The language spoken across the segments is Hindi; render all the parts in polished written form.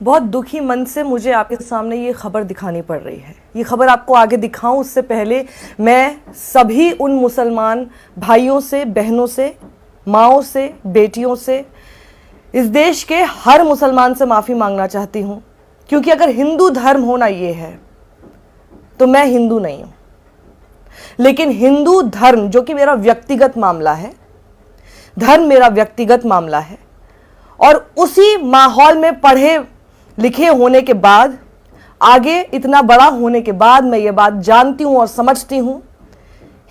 बहुत दुखी मन से मुझे आपके सामने ये खबर दिखानी पड़ रही है। ये खबर आपको आगे दिखाऊं उससे पहले मैं सभी उन मुसलमान भाइयों से, बहनों से, माँओं से, बेटियों से, इस देश के हर मुसलमान से माफ़ी मांगना चाहती हूँ, क्योंकि अगर हिंदू धर्म होना ये है तो मैं हिंदू नहीं हूँ। लेकिन हिंदू धर्म जो कि मेरा व्यक्तिगत मामला है, धर्म मेरा व्यक्तिगत मामला है, और उसी माहौल में पढ़े लिखे होने के बाद, आगे इतना बड़ा होने के बाद मैं ये बात जानती हूं और समझती हूं,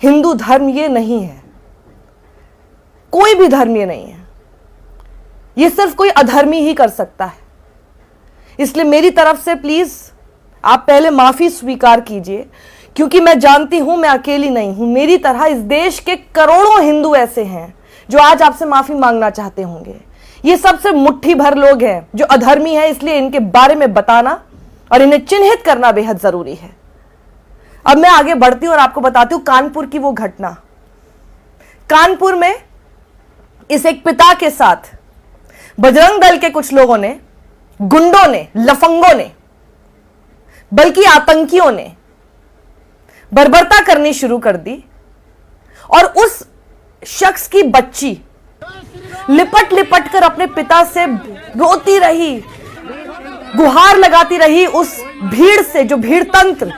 हिंदू धर्म ये नहीं है, कोई भी धर्म ये नहीं है, ये सिर्फ कोई अधर्मी ही कर सकता है। इसलिए मेरी तरफ से प्लीज आप पहले माफी स्वीकार कीजिए, क्योंकि मैं जानती हूं मैं अकेली नहीं हूं। मेरी तरह इस देश के करोड़ों हिंदू ऐसे हैं जो आज आपसे माफी मांगना चाहते होंगे। ये सबसे मुट्ठी भर लोग हैं जो अधर्मी हैं, इसलिए इनके बारे में बताना और इन्हें चिन्हित करना बेहद जरूरी है। अब मैं आगे बढ़ती हूं और आपको बताती हूं कानपुर की वो घटना। कानपुर में इस एक पिता के साथ बजरंग दल के कुछ लोगों ने, गुंडों ने, लफंगों ने, बल्कि आतंकियों ने बर्बरता करनी शुरू कर दी और उस शख्स की बच्ची लिपट लिपट कर अपने पिता से रोती रही, गुहार लगाती रही उस भीड़ से, जो भीड़ तंत्र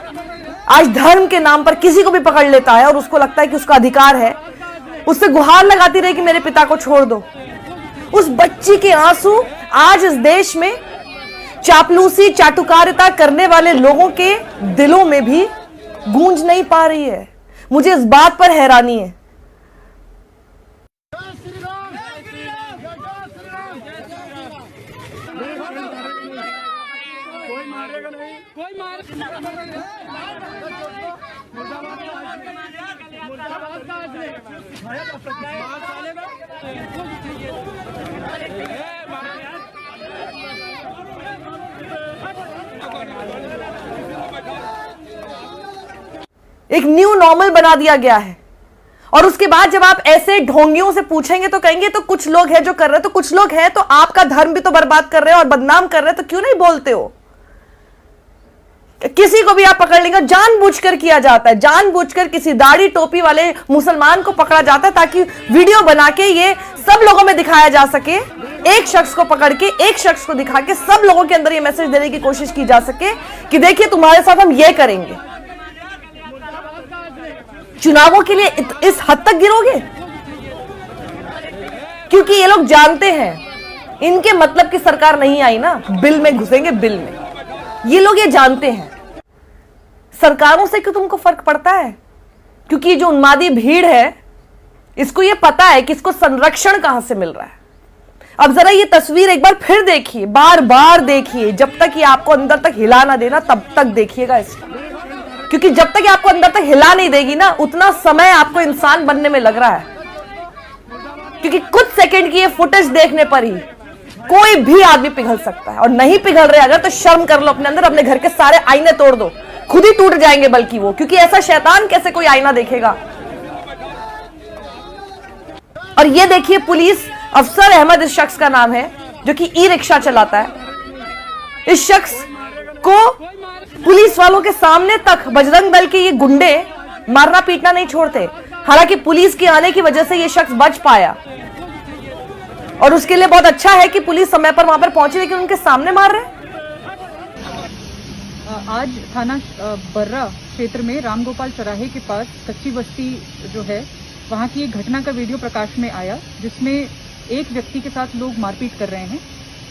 आज धर्म के नाम पर किसी को भी पकड़ लेता है और उसको लगता है कि उसका अधिकार है, उससे गुहार लगाती रही कि मेरे पिता को छोड़ दो। उस बच्ची के आंसू आज इस देश में चापलूसी, चाटुकारिता करने वाले लोगों के दिलों में भी गूंज नहीं पा रही है। मुझे इस बात पर हैरानी है। एक न्यू नॉर्मल बना दिया गया है, और उसके बाद जब आप ऐसे ढोंगियों से पूछेंगे तो कहेंगे तो कुछ लोग हैं जो कर रहे हैं, तो कुछ लोग हैं तो आपका धर्म भी तो बर्बाद कर रहे हैं और बदनाम कर रहे हैं, तो क्यों नहीं बोलते हो? किसी को भी आप पकड़ लेंगे, जानबूझकर किया जाता है, जानबूझकर किसी दाढ़ी टोपी वाले मुसलमान को पकड़ा जाता है ताकि वीडियो बना के ये सब लोगों में दिखाया जा सके। एक शख्स को पकड़ के, एक शख्स को दिखा के सब लोगों के अंदर ये मैसेज देने की कोशिश की जा सके कि देखिए तुम्हारे साथ हम ये करेंगे। चुनावों के लिए इस हद तक गिरोगे? क्योंकि ये लोग जानते हैं इनके मतलब की सरकार नहीं आई ना, बिल में घुसेंगे, बिल में। ये लोग ये जानते हैं। सरकारों से क्यों तुमको फर्क पड़ता है? क्योंकि जो उन्मादी भीड़ है इसको ये पता है कि इसको संरक्षण कहां से मिल रहा है। अब जरा ये तस्वीर एक बार फिर देखिए, बार बार देखिए, जब तक ये आपको अंदर तक हिला ना देना तब तक देखिएगा इसको, क्योंकि जब तक ये आपको अंदर तक हिला नहीं देगी ना, उतना समय आपको इंसान बनने में लग रहा है। क्योंकि कुछ सेकंड की ये फुटेज देखने पर ही कोई भी आदमी पिघल सकता है, और नहीं पिघल रहे अगर तो शर्म कर लो अपने अंदर, अपने घर के सारे आईने तोड़ दो, खुद ही टूट जाएंगे बल्कि वो, क्योंकि ऐसा शैतान कैसे कोई आईना देखेगा। और ये देखिए पुलिस अफसर अहमद इस शख्स का नाम है, जो कि ई रिक्शा चलाता है। इस शख्स को पुलिस वालों के सामने तक बजरंग दल के ये गुंडे मारना पीटना नहीं छोड़ते। हालांकि पुलिस के आने की वजह से ये शख्स बच पाया, और उसके लिए बहुत अच्छा है कि पुलिस समय पर वहां पर पहुंची, लेकिन उनके सामने मार रहे हैं। आज थाना बर्रा क्षेत्र में रामगोपाल चौराहे के पास कच्ची बस्ती जो है, वहां की एक घटना का वीडियो प्रकाश में आया, जिसमें एक व्यक्ति के साथ लोग मारपीट कर रहे हैं।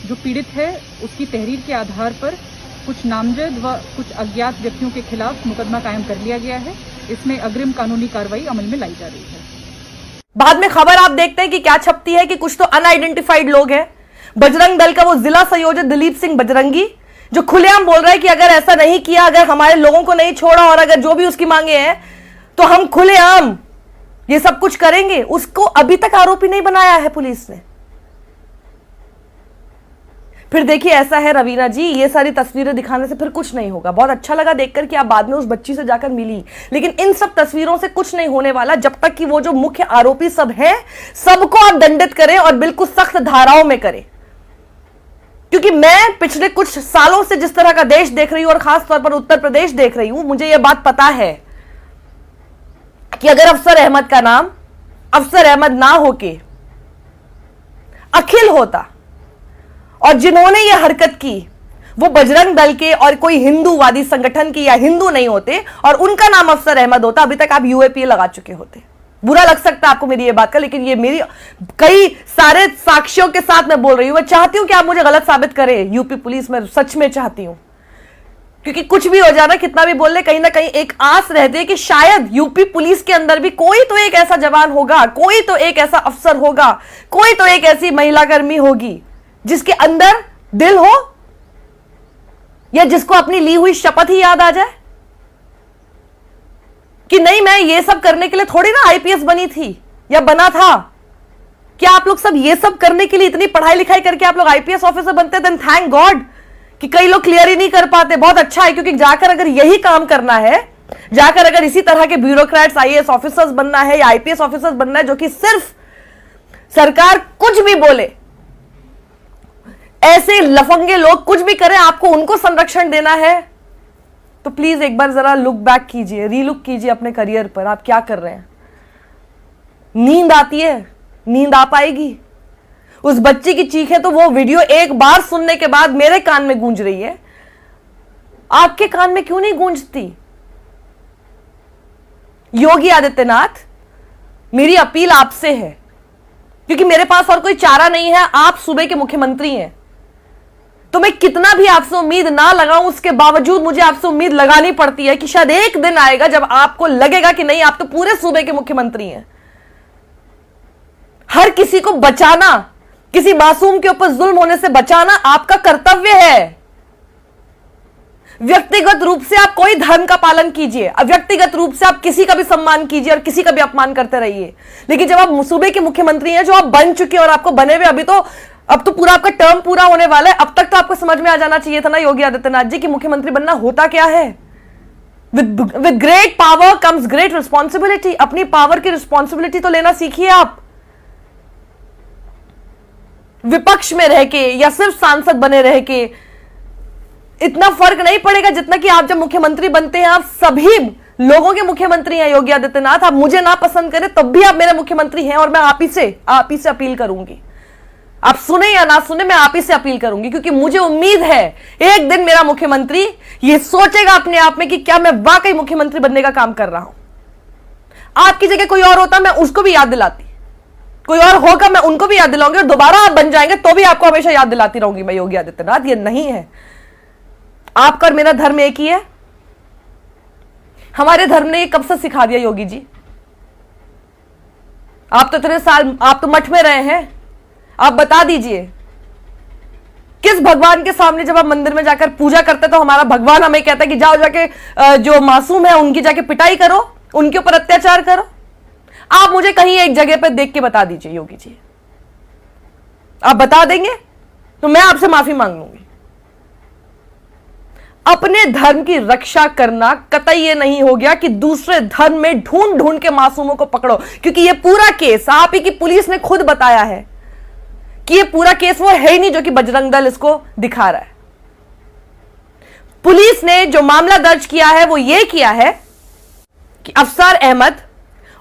जो पीड़ित है उसकी तहरीर के आधार पर कुछ नामजद व कुछ अज्ञात व्यक्तियों के खिलाफ मुकदमा कायम कर लिया गया है। इसमें अग्रिम कानूनी कार्रवाई अमल में लाई जा रही है। बाद में खबर आप देखते हैं कि क्या छपती है कि कुछ तो अनआइडेंटिफाइड लोग हैं। बजरंग दल का वो जिला संयोजक दिलीप सिंह बजरंगी, जो खुलेआम बोल रहा है कि अगर ऐसा नहीं किया, अगर हमारे लोगों को नहीं छोड़ा और अगर जो भी उसकी मांगे हैं तो हम खुलेआम ये सब कुछ करेंगे। उसको अभी तक आरोपी नहीं बनाया है पुलिस ने। फिर देखिए ऐसा है रवीना जी, ये सारी तस्वीरें दिखाने से फिर कुछ नहीं होगा। बहुत अच्छा लगा देखकर कि आप बाद में उस बच्ची से जाकर मिली, लेकिन इन सब तस्वीरों से कुछ नहीं होने वाला जब तक कि वो जो मुख्य आरोपी सब हैं सबको आप दंडित करें और बिल्कुल सख्त धाराओं में करें। क्योंकि मैं पिछले कुछ सालों से जिस तरह का देश देख रही हूं और खास तौर पर उत्तर प्रदेश देख रही हूं, मुझे यह बात पता है कि अगर अफसर अहमद का नाम अफसर अहमद ना होके अखिल होता और जिन्होंने यह हरकत की वो बजरंग दल के और कोई हिंदूवादी संगठन की या हिंदू नहीं होते और उनका नाम अफसर अहमद होता, अभी तक आप यूएपीए लगा चुके होते। बुरा लग सकता है आपको मेरी ये बात का, लेकिन ये मेरी कई सारे साक्ष्यों के साथ मैं बोल रही हूं। मैं चाहती हूं कि आप मुझे गलत साबित करें यूपी पुलिस में, सच में चाहती हूं, क्योंकि कुछ भी हो जाना, कितना भी बोल ले, कहीं ना कहीं एक आस रहती है कि शायद यूपी पुलिस के अंदर भी कोई तो एक ऐसा जवान होगा, कोई तो एक ऐसा अफसर होगा, कोई तो एक ऐसी महिला कर्मी होगी जिसके अंदर दिल हो या जिसको अपनी ली हुई शपथ ही याद आ जाए कि नहीं, मैं ये सब करने के लिए थोड़ी ना आईपीएस बनी थी या बना था। क्या आप लोग सब ये सब करने के लिए इतनी पढ़ाई लिखाई करके आप लोग आईपीएस ऑफिसर बनते? देन थैंक गॉड कि कई लोग क्लियर ही नहीं कर पाते। बहुत अच्छा है, क्योंकि जाकर अगर यही काम करना है, जाकर अगर इसी तरह के ब्यूरोक्रेट्स आईएएस ऑफिसर्स बनना है या आईपीएस ऑफिसर्स बनना है, जो कि सिर्फ सरकार कुछ भी बोले, ऐसे लफंगे लोग कुछ भी करें, आपको उनको संरक्षण देना है, तो प्लीज एक बार जरा लुक बैक कीजिए, रीलुक कीजिए अपने करियर पर। आप क्या कर रहे हैं? नींद आती है? नींद आ पाएगी? उस बच्ची की चीखें तो वो वीडियो एक बार सुनने के बाद मेरे कान में गूंज रही है, आपके कान में क्यों नहीं गूंजती? योगी आदित्यनाथ, मेरी अपील आपसे है, क्योंकि मेरे पास और कोई चारा नहीं है, आप सूबे के मुख्यमंत्री हैं, तो मैं कितना भी आपसे उम्मीद ना लगाऊं, उसके बावजूद मुझे आपसे उम्मीद लगानी पड़ती है कि शायद एक दिन आएगा जब आपको लगेगा कि नहीं, आप तो पूरे सूबे के मुख्यमंत्री हैं। हर किसी को बचाना, किसी मासूम के ऊपर जुल्म होने से बचाना आपका कर्तव्य है। व्यक्तिगत रूप से आप कोई धर्म का पालन कीजिए, व्यक्तिगत रूप से आप किसी का भी सम्मान कीजिए और किसी का भी अपमान करते रहिए, लेकिन जब आप सूबे के मुख्यमंत्री हैं, जो आप बन चुके हैं और आपको बने हुए अब तो पूरा आपका टर्म पूरा होने वाला है, अब तक तो आपको समझ में आ जाना चाहिए था ना योगी आदित्यनाथ जी, कि मुख्यमंत्री बनना होता क्या है। With great power comes great responsibility. अपनी पावर की रिस्पॉन्सिबिलिटी तो लेना सीखिए आप। विपक्ष में रह के या सिर्फ सांसद बने रह के इतना फर्क नहीं पड़ेगा जितना कि आप जब मुख्यमंत्री बनते हैं, आप सभी लोगों के मुख्यमंत्री हैं योगी आदित्यनाथ। आप मुझे ना पसंद करें तब भी आप मेरे मुख्यमंत्री हैं, और मैं आप ही से अपील करूंगी। आप सुने या ना सुने, मैं आप ही से अपील करूंगी, क्योंकि मुझे उम्मीद है एक दिन मेरा मुख्यमंत्री ये सोचेगा अपने आप में कि क्या मैं वाकई मुख्यमंत्री बनने का काम कर रहा हूं। आपकी जगह कोई और होता, मैं उसको भी याद दिलाती, कोई और होगा मैं उनको भी याद दिलाऊंगी, और दोबारा आप बन जाएंगे तो भी आपको हमेशा याद दिलाती रहूंगी मैं योगी आदित्यनाथ। ये नहीं है, आपका और मेरा धर्म एक ही है। हमारे धर्म ने ये कब से सिखा दिया योगी जी? आप तो इतने साल आप तो मठ में रहे हैं, आप बता दीजिए किस भगवान के सामने जब आप मंदिर में जाकर पूजा करते तो हमारा भगवान हमें कहता है कि जाओ जाके जो मासूम है उनकी जाके पिटाई करो, उनके ऊपर अत्याचार करो? आप मुझे कहीं एक जगह पर देख के बता दीजिए योगी जी। आप बता देंगे तो मैं आपसे माफी मांग लूंगी। अपने धर्म की रक्षा करना कतई ये नहीं हो गया कि दूसरे धर्म में ढूंढ ढूंढ के मासूमों को पकड़ो, क्योंकि ये पूरा केस आप ही की पुलिस ने खुद बताया है कि ये पूरा केस वो है ही नहीं जो कि बजरंग दल इसको दिखा रहा है। पुलिस ने जो मामला दर्ज किया है वो ये किया है कि अफसर अहमद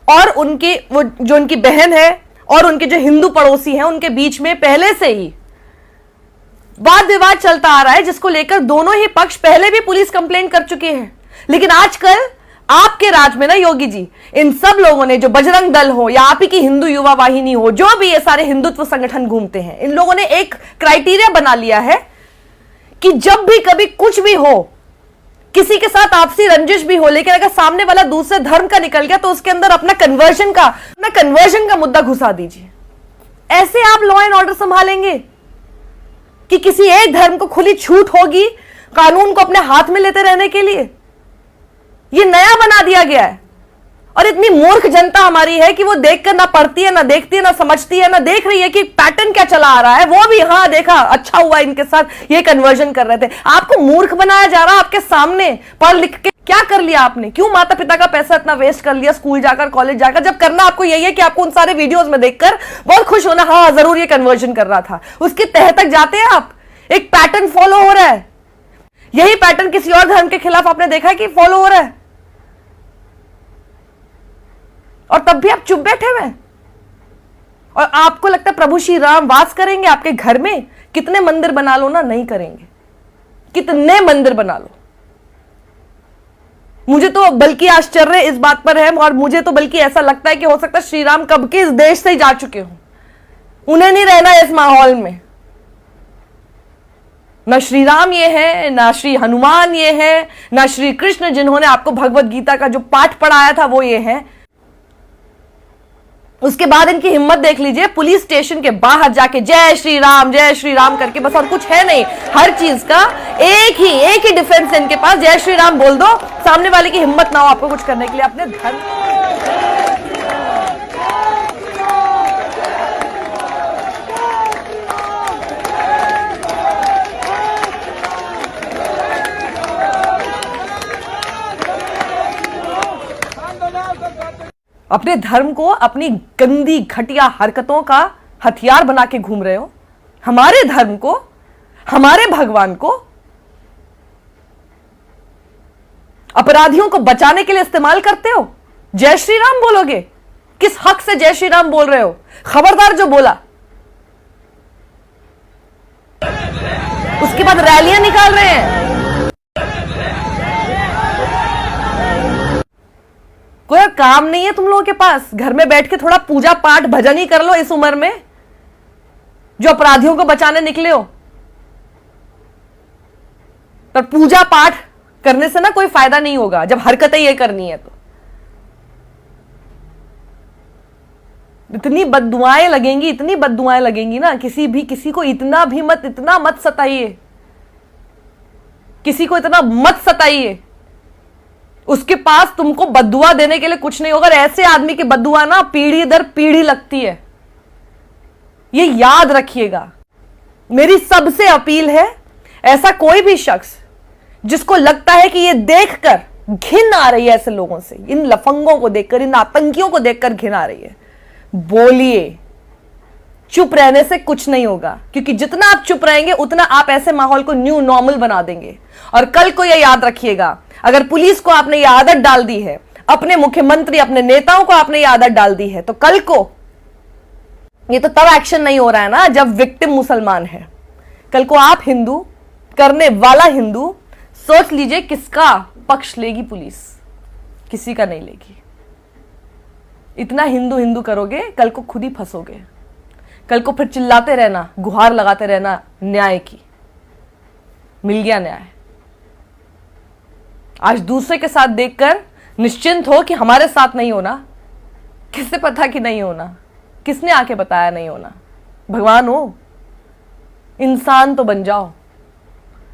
और उनकी वो जो उनकी बहन है और उनके जो हिंदू पड़ोसी हैं उनके बीच में पहले से ही वाद विवाद चलता आ रहा है, जिसको लेकर दोनों ही पक्ष पहले भी पुलिस कंप्लेंट कर चुके हैं। लेकिन आजकल आपके राज में ना योगी जी, इन सब लोगों ने, जो बजरंग दल हो या आप ही की हिंदू युवा वाहिनी हो, जो भी ये सारे हिंदुत्व संगठन घूमते हैं, इन लोगों ने एक क्राइटेरिया बना लिया है कि जब भी कभी कुछ भी हो, किसी के साथ आपसी रंजिश भी हो, लेकिन अगर सामने वाला दूसरे धर्म का निकल गया तो उसके अंदर अपना कन्वर्जन का मुद्दा घुसा दीजिए। ऐसे आप लॉ एंड ऑर्डर संभालेंगे कि किसी एक धर्म को खुली छूट होगी कानून को अपने हाथ में लेते रहने के लिए? ये नया बना दिया गया है, और इतनी मूर्ख जनता हमारी है कि वो देखकर ना पढ़ती है, ना देखती है, ना समझती है, ना देख रही है कि पैटर्न क्या चला आ रहा है। वो भी हाँ देखा, अच्छा हुआ इनके साथ ये कन्वर्जन कर रहे थे। आपको मूर्ख बनाया जा रहा, आपके सामने पढ़ लिख के क्या कर लिया आपने? क्यों माता पिता का पैसा इतना वेस्ट कर लिया स्कूल जाकर, कॉलेज जाकर, जब करना आपको यही है कि आपको उन सारे वीडियोस में देखकर बहुत खुश होना, हाँ जरूर ये कन्वर्जन कर रहा था। उसके तह तक जाते हैं आप? एक पैटर्न फॉलो हो रहा है। यही पैटर्न किसी और धर्म के खिलाफ आपने देखा है कि फॉलो हो रहा है, और तब भी आप चुप बैठे हुए हैं। और आपको लगता है प्रभु श्री राम वास करेंगे आपके घर में? कितने मंदिर बना लो ना, नहीं करेंगे। कितने मंदिर बना लो। मुझे तो बल्कि आश्चर्य इस बात पर है, और मुझे तो बल्कि ऐसा लगता है कि हो सकता है श्री राम कब के इस देश से ही जा चुके हों, उन्हें नहीं रहना इस माहौल में। ना श्री राम ये है, ना श्री हनुमान ये है, ना श्री कृष्ण जिन्होंने आपको भगवत गीता का जो पाठ पढ़ाया था वो ये है। उसके बाद इनकी हिम्मत देख लीजिए, पुलिस स्टेशन के बाहर जाके जय श्री राम करके, बस और कुछ है नहीं। हर चीज का एक ही डिफेंस है इनके पास, जय श्री राम बोल दो, सामने वाले की हिम्मत ना हो आपको कुछ करने के लिए। अपने धर्म अपने धर्म को अपनी गंदी घटिया हरकतों का हथियार बना के घूम रहे हो। हमारे धर्म को, हमारे भगवान को अपराधियों को बचाने के लिए इस्तेमाल करते हो। जय श्री राम बोलोगे? किस हक से जय श्री राम बोल रहे हो? खबरदार जो बोला। उसके बाद रैलियां निकाल रहे हैं। कोई काम नहीं है तुम लोगों के पास? घर में बैठ के थोड़ा पूजा पाठ भजन ही कर लो इस उम्र में, जो अपराधियों को बचाने निकले हो। पर पूजा पाठ करने से ना कोई फायदा नहीं होगा जब हरकतें ये करनी है तो। इतनी बद्दुआएं लगेंगी, इतनी बद्दुआएं लगेंगी ना, किसी को इतना मत सताइए, किसी को इतना मत सताइए। उसके पास तुमको बद्दुआ देने के लिए कुछ नहीं होगा। ऐसे आदमी की बद्दुआ ना पीढ़ी दर पीढ़ी लगती है, ये याद रखिएगा। मेरी सबसे अपील है, ऐसा कोई भी शख्स जिसको लगता है कि ये देखकर घिन आ रही है ऐसे लोगों से, इन लफंगों को देखकर, इन आतंकियों को देखकर घिन आ रही है, बोलिए। चुप रहने से कुछ नहीं होगा, क्योंकि जितना आप चुप रहेंगे उतना आप ऐसे माहौल को न्यू नॉर्मल बना देंगे। और कल को यह याद रखिएगा, अगर पुलिस को आपने यह आदत डाल दी है, अपने मुख्यमंत्री, अपने नेताओं को आपने यह आदत डाल दी है, तो कल को ये तो तब एक्शन नहीं हो रहा है ना जब विक्टिम मुसलमान है। कल को आप हिंदू, करने वाला हिंदू, सोच लीजिए किसका पक्ष लेगी पुलिस? किसी का नहीं लेगी। इतना हिंदू हिंदू करोगे, कल को खुद ही फंसोगे। कल को फिर चिल्लाते रहना, गुहार लगाते रहना न्याय की। मिल गया न्याय। आज दूसरे के साथ देखकर निश्चिंत हो कि हमारे साथ नहीं होना। किससे पता कि नहीं होना? किसने आके बताया नहीं होना? भगवान हो, इंसान तो बन जाओ।